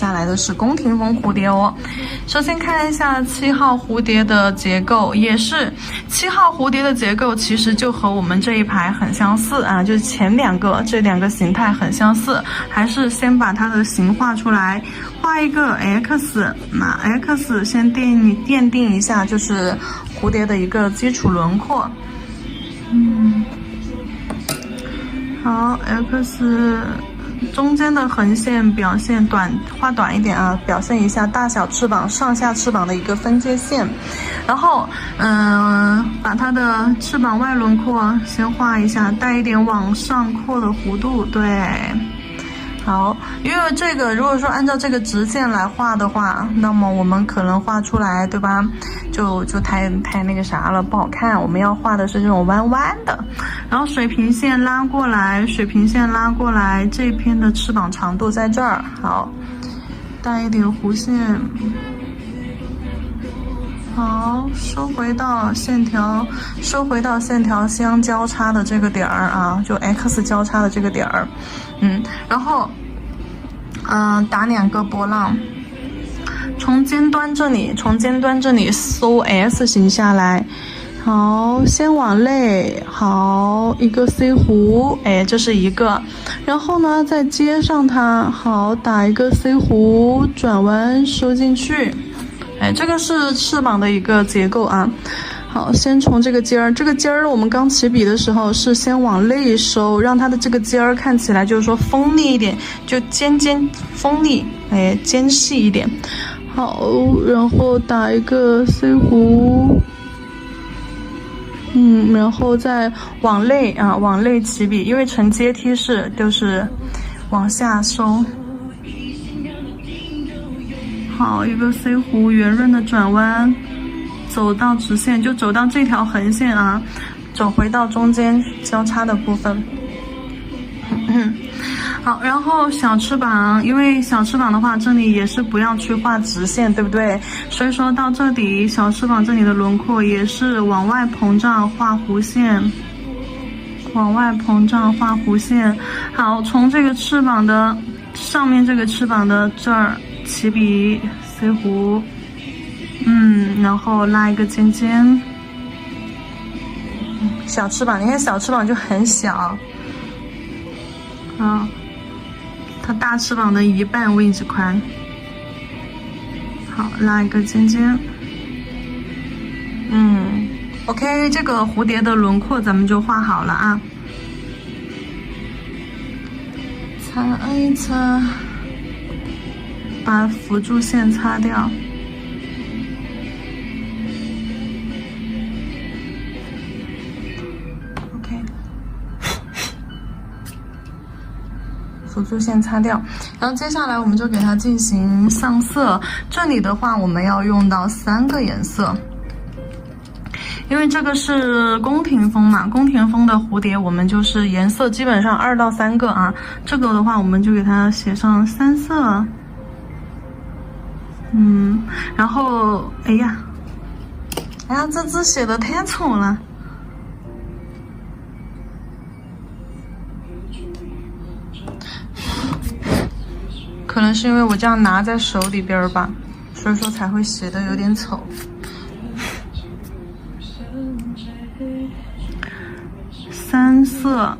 下来的是宫廷风蝴蝶哦。首先看一下7号蝴蝶的结构，也是7号蝴蝶的结构，其实就和我们这一排很相似啊，就是前这两个形态很相似。还是先把它的形画出来，画一个 X， 那 X 先奠定一下，就是蝴蝶的一个基础轮廓。好 ，X 中间的横线表现画短一点啊，表现一下大小翅膀、上下翅膀的一个分界线。然后，把它的翅膀外轮廓先画一下，带一点往上扩的弧度，对。好，因为这个如果说按照这个直线来画的话，那么我们可能画出来，对吧？就太那个啥了，不好看。我们要画的是这种弯弯的，然后水平线拉过来，这片的翅膀长度在这儿，好，带一点弧线。好，收回到线条相交叉的这个点儿啊，就 X 交叉的这个点儿，然后，打2个波浪，从尖端这里搜 S 型下来，好，先往内，好，一个 C 弧，哎，这是一个，然后呢，再接上它，好，打一个 C 弧，转弯收进去。哎，这个是翅膀的一个结构啊。好，先从这个尖儿，我们刚起笔的时候是先往内收，让它的这个尖儿看起来就是说锋利一点，就尖锋利，哎，尖细一点。好，然后打一个 C 弧，然后再往内起笔，因为呈阶梯式，就是往下收。好，一个 C 弧圆润的转弯，走到直线，就走到这条横线啊，走回到中间交叉的部分。好，然后小翅膀，因为小翅膀的话，这里也是不要去画直线，对不对？所以说到这里，小翅膀这里的轮廓也是往外膨胀画弧线，好，从这个翅膀的上面，这个翅膀的这儿起笔 C 弧，然后拉一个尖尖，小翅膀，你看小翅膀就很小，它大翅膀的1半位置宽。好，拉一个尖尖，OK， 这个蝴蝶的轮廓咱们就画好了啊，擦一擦，把辅助线擦掉。OK， 辅助线擦掉，然后接下来我们就给它进行上色。这里的话，我们要用到3个颜色。因为这个是宫廷风嘛，宫廷风的蝴蝶，我们就是颜色基本上2到3个啊。这个的话，我们就给它写上3色。然后，哎呀，这字写的太丑了。可能是因为我这样拿在手里边吧，所以说才会写的有点丑。3色，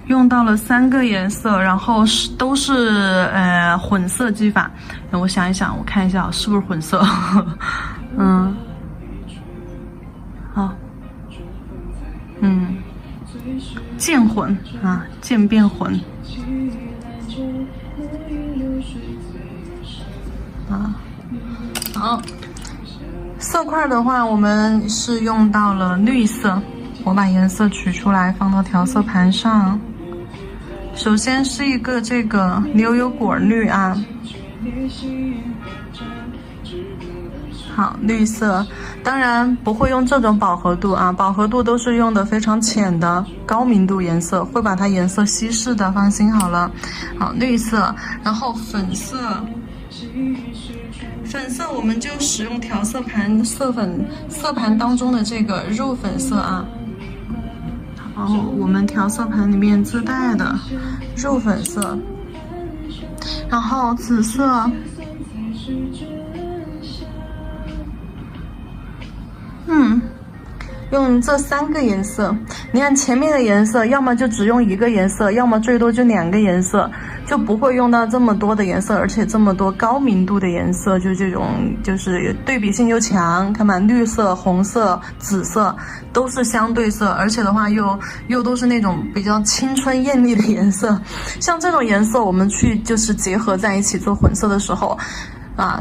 用到了3个颜色，然后都是混色技法。我想一想，我看一下是不是混色。好，渐混啊，渐变混。好，色块的话，我们是用到了绿色。我把颜色取出来，放到调色盘上。首先是一个这个牛油果绿啊，好，绿色。当然不会用这种饱和度啊，饱和度都是用的非常浅的高明度颜色，会把它颜色稀释的，放心好了。好，绿色，然后粉色。粉色我们就使用调色盘色盘当中的这个肉粉色啊。然后我们调色盘里面自带的肉粉色，然后紫色，用这3个颜色。你看前面的颜色，要么就只用1个颜色，要么最多就2个颜色，就不会用到这么多的颜色，而且这么多高明度的颜色，就这种就是对比性又强。看吧，绿色、红色、紫色都是相对色，而且的话又都是那种比较青春艳丽的颜色。像这种颜色，我们去就是结合在一起做混色的时候。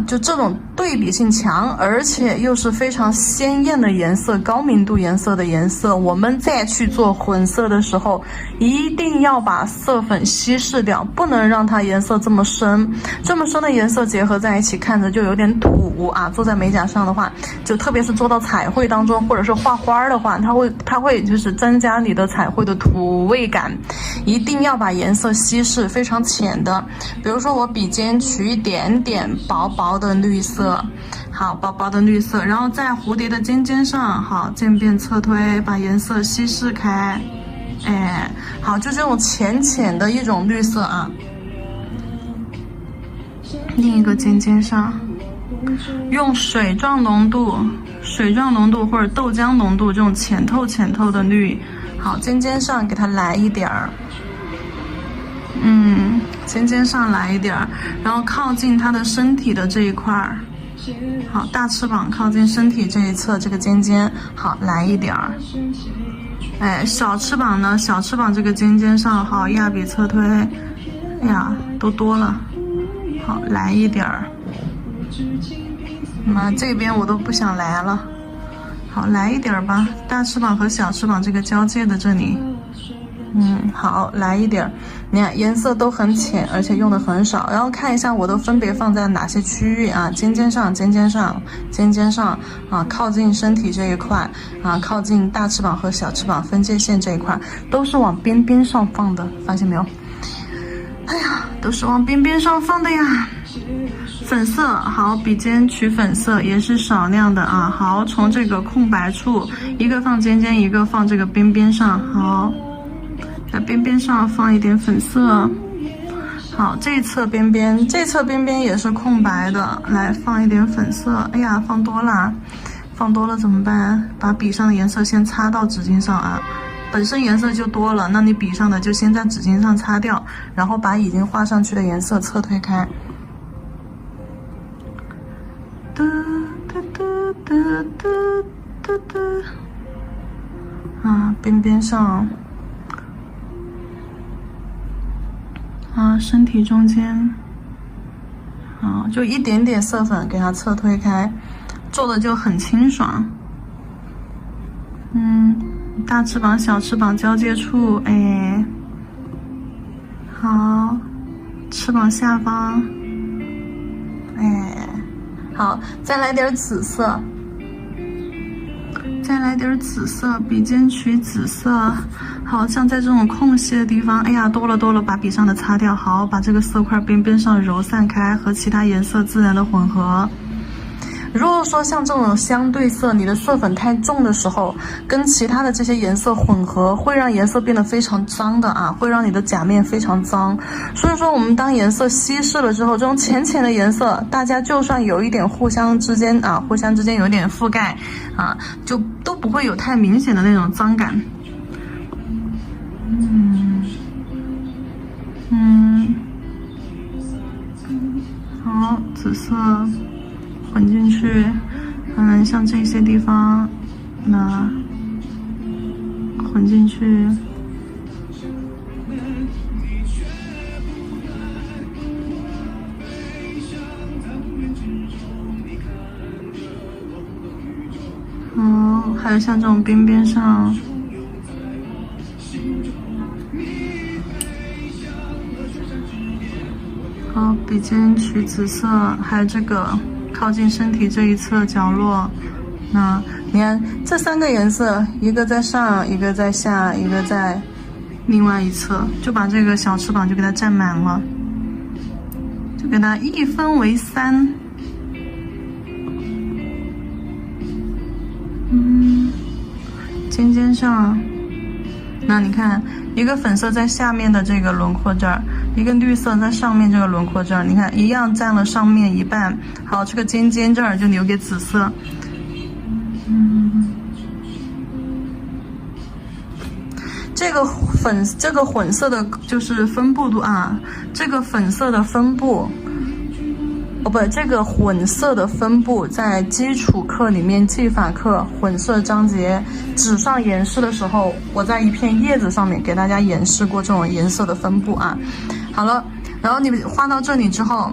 就这种对比性强，而且又是非常鲜艳的颜色，高明度颜色的颜色，我们再去做混色的时候，一定要把色粉稀释掉，不能让它颜色这么深。这么深的颜色结合在一起，看着就有点土啊。做在美甲上的话，就特别是做到彩绘当中，或者是画花的话，它会就是增加你的彩绘的土味感。一定要把颜色稀释，非常浅的。比如说我笔尖取一点点薄的绿色，好，薄的绿色，然后在蝴蝶的尖尖上，好，渐变侧推，把颜色稀释开，好，就这种浅的一种绿色啊。另一个尖尖上，用水状浓度或者豆浆浓度这种浅透的绿，好，尖尖上给它来一点儿。尖尖上来一点儿，然后靠近它的身体的这一块儿，好，大翅膀靠近身体这一侧这个尖尖，好，来一点儿。小翅膀呢？小翅膀这个尖尖上，好，压笔侧推，哎呀，都多了，好，来一点儿。这边我都不想来了，好，来一点儿吧。大翅膀和小翅膀这个交界的这里。好，来一点。你看颜色都很浅，而且用的很少。然后看一下我都分别放在哪些区域啊？尖尖上啊，靠近身体这一块啊，靠近大翅膀和小翅膀分界线这一块，都是往边边上放的，发现没有？哎呀，都是往边边上放的呀。粉色，好，笔尖取粉色也是少量的啊。好，从这个空白处，一个放尖尖，一个放这个边边上，好。在边边上放一点粉色，好，这一侧边边也是空白的，来放一点粉色。哎呀，放多了怎么办？把笔上的颜色先擦到纸巾上啊，本身颜色就多了，那你笔上的就先在纸巾上擦掉，然后把已经画上去的颜色侧推开。边边上。身体中间，就一点点色粉给它侧推开，做的就很清爽。大翅膀、小翅膀交界处，好，翅膀下方，好，再来点紫色。笔尖取紫色，好，像在这种空隙的地方，哎呀，多了，把笔上的擦掉，好，把这个色块边边上揉散开，和其他颜色自然的混合。如果说像这种相对色，你的色粉太重的时候，跟其他的这些颜色混合，会让颜色变得非常脏的啊，会让你的甲面非常脏。所以说我们当颜色稀释了之后，这种浅的颜色，大家就算有一点互相之间有点覆盖啊，就都不会有太明显的那种脏感。好，紫色混进去，像这些地方，那混进去，还有像这种边边上，好，笔尖取紫色，还有这个靠近身体这一侧角落。那你看这3个颜色，一个在上，一个在下，一个在另外一侧，就把这个小翅膀就给它占满了，就给它一分为3。尖上，那你看一个粉色在下面的这个轮廓这儿，一个绿色在上面这个轮廓这儿，你看一样占了上面一半。好，这个尖尖这儿就留给紫色。这个混色的就是分布度啊，这个粉色的分布。这个混色的分布在基础课里面技法课混色章节纸上演示的时候，我在一片叶子上面给大家演示过这种颜色的分布啊。好了，然后你画到这里之后，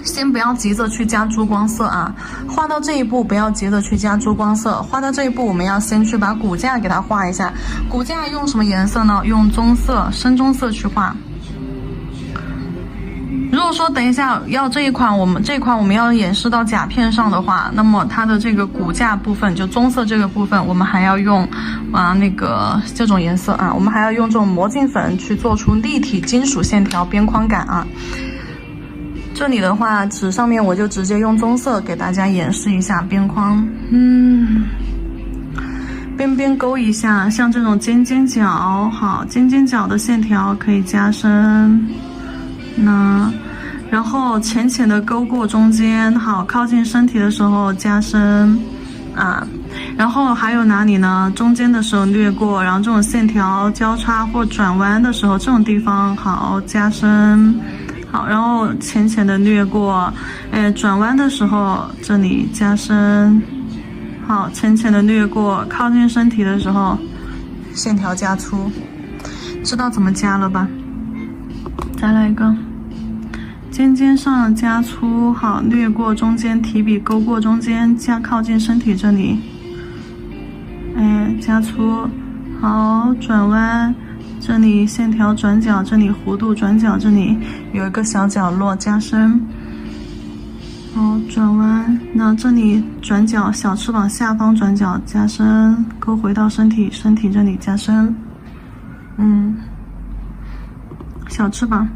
先不要急着去加珠光色啊，画到这一步不要急着去加珠光色，画到这一步我们要先去把骨架给它画一下。骨架用什么颜色呢？用棕色、深棕色去画。如果说等一下要这一款我们要演示到甲片上的话，那么它的这个骨架部分就棕色这个部分，我们还要用那个这种颜色啊，我们还要用这种魔镜粉去做出立体金属线条边框感啊。这里的话纸上面我就直接用棕色给大家演示一下边框，边边勾一下，像这种尖尖角，好，尖尖角的线条可以加深。然后浅浅的勾过中间，好，靠近身体的时候加深啊。然后还有哪里呢？中间的时候略过，然后这种线条交叉或转弯的时候，这种地方好加深。好，然后浅浅的略过，转弯的时候这里加深。好，浅浅的略过，靠近身体的时候线条加粗，知道怎么加了吧？再来一个，尖尖上加粗，好，略过中间，提笔勾过中间，加靠近身体这里，加粗，好，转弯，这里线条转角，这里弧度转角，这里有一个小角落加深，好，转弯，那这里转角，小翅膀下方转角加深，勾回到身体这里加深，小翅膀，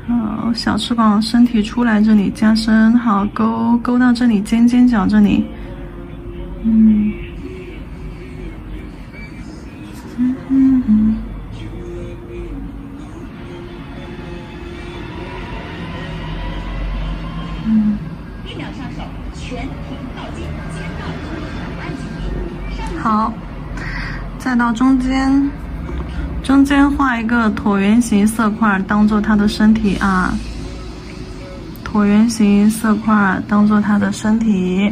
好，小翅膀身体出来这里加深，好，勾到这里尖尖角这里，1秒上手，全停靠近，肩到头，按紧闭。好，再到中间画一个椭圆形色块当做它的身体啊，椭圆形色块当做它的身体，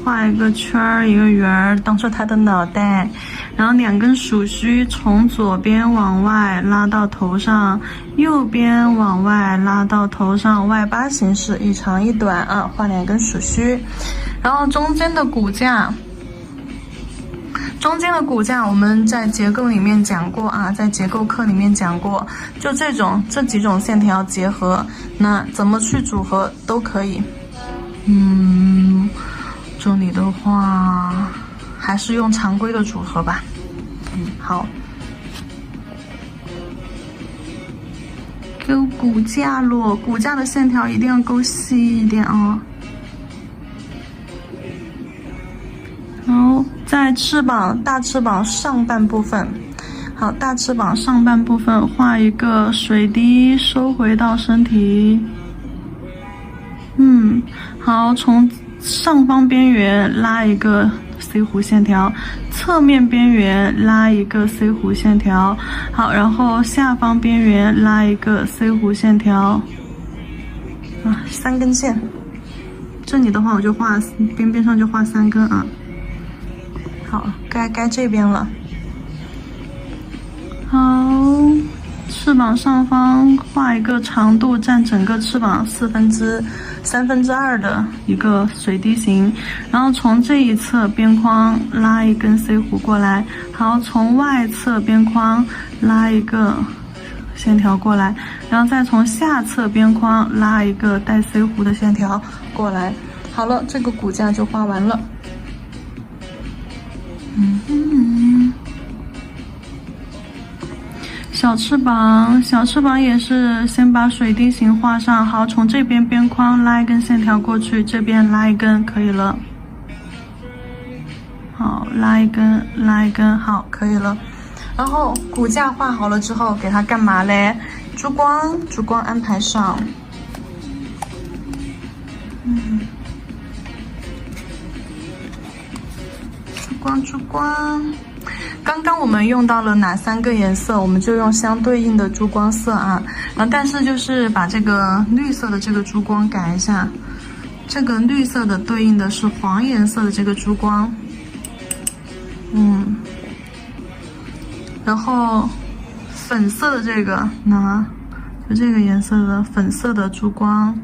画一个圈儿一个圆儿当做它的脑袋，然后2根属须从左边往外拉到头上，右边往外拉到头上，外八形式，一长一短啊，画2根属须，然后中间的骨架我们在结构里面讲过啊，在结构课里面讲过，就这几种线条结合，那怎么去组合都可以。这里的话还是用常规的组合吧。好，勾骨架咯，骨架的线条一定要勾细一点啊。好，在大翅膀上半部分，好，大翅膀上半部分画一个水滴收回到身体。好，从上方边缘拉一个 C 弧线条，侧面边缘拉一个 C 弧线条，好，然后下方边缘拉一个 C 弧线条，3根线。这里的话我就画边边上就画3根啊。好，该这边了。好，翅膀上方画一个长度占整个翅膀2/3的一个水滴形，然后从这一侧边框拉一根 C 弧过来，好，从外侧边框拉一个线条过来，然后再从下侧边框拉一个带 C 弧的线条过来。好了，这个骨架就画完了。小翅膀也是先把水滴形画上，好，从这边边框拉一根线条过去，这边拉一根可以了。好，拉一根，拉一根，好，可以了。然后骨架画好了之后，给它干嘛嘞？珠光安排上。珠光。刚刚我们用到了哪3个颜色，我们就用相对应的珠光色啊。然后但是就是把这个绿色的这个珠光改一下，这个绿色的对应的是黄颜色的这个珠光，然后粉色的这个呢，就这个颜色的粉色的珠光，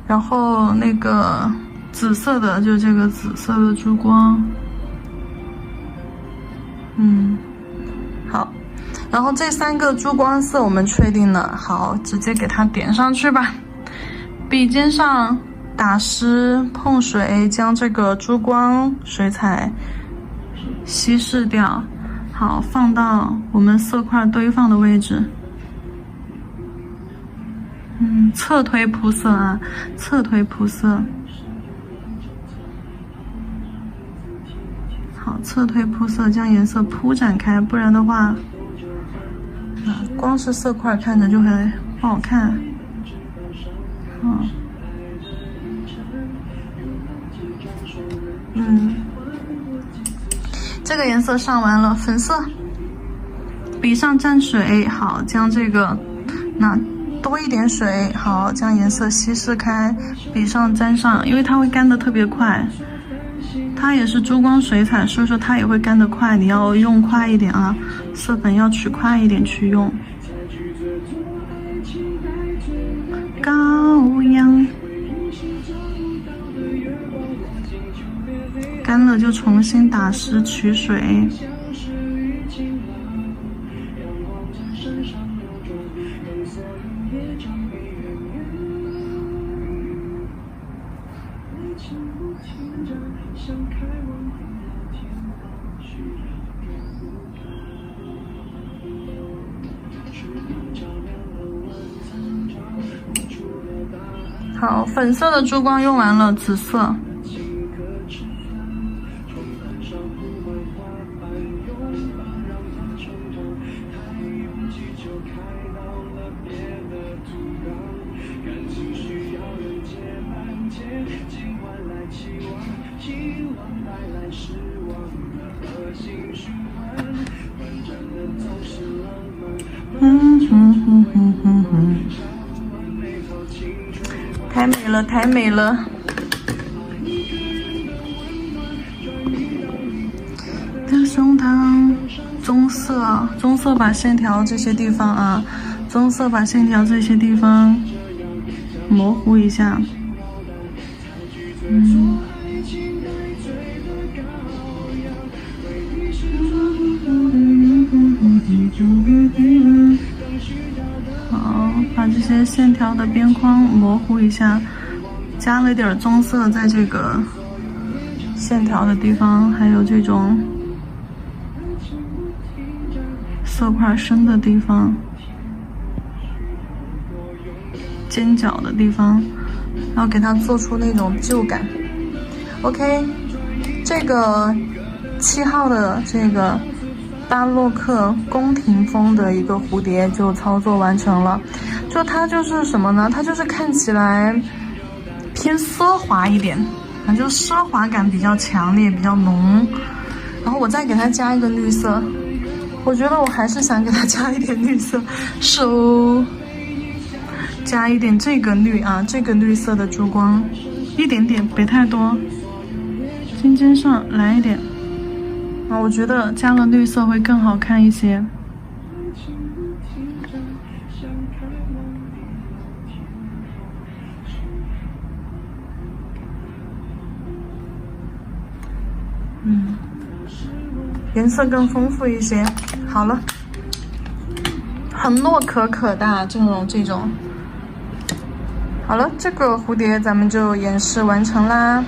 然后那个紫色的就这个紫色的珠光，好，然后这3个珠光色我们确定了，好，直接给它点上去吧。笔尖上打湿碰水，将这个珠光水彩稀释掉，好，放到我们色块堆放的位置。侧推铺色啊，侧推铺色。好，侧推铺色，将颜色铺展开，不然的话，光是色块看着就会不好看。这个颜色上完了，粉色，笔上沾水，好，将这个多一点水，好，将颜色稀释开，笔上沾上，因为它会干得特别快，它也是珠光水彩，所以说它也会干得快，你要用快一点啊，色粉要取快一点去用。羔羊，干了就重新打湿取水。好，粉色的珠光用完了，紫色。太美了，太美了！的胸膛，棕色把线条这些地方啊，棕色把线条这些地方模糊一下。好，把这些线条的边框模糊一下，加了点棕色在这个线条的地方，还有这种色块深的地方，尖角的地方，然后给它做出那种旧感。OK， 这个7号的这个巴洛克宫廷风的一个蝴蝶就操作完成了。就它就是什么呢？它就是看起来偏奢华一点，就奢华感比较强烈，比较浓。然后我再给它加一个绿色，我觉得我还是想给它加一点绿色，加一点这个绿啊，这个绿色的珠光，一点点，别太多。尖尖上来一点啊，我觉得加了绿色会更好看一些。颜色更丰富一些。好了，很诺可可的这种。好了，这个蝴蝶咱们就演示完成啦。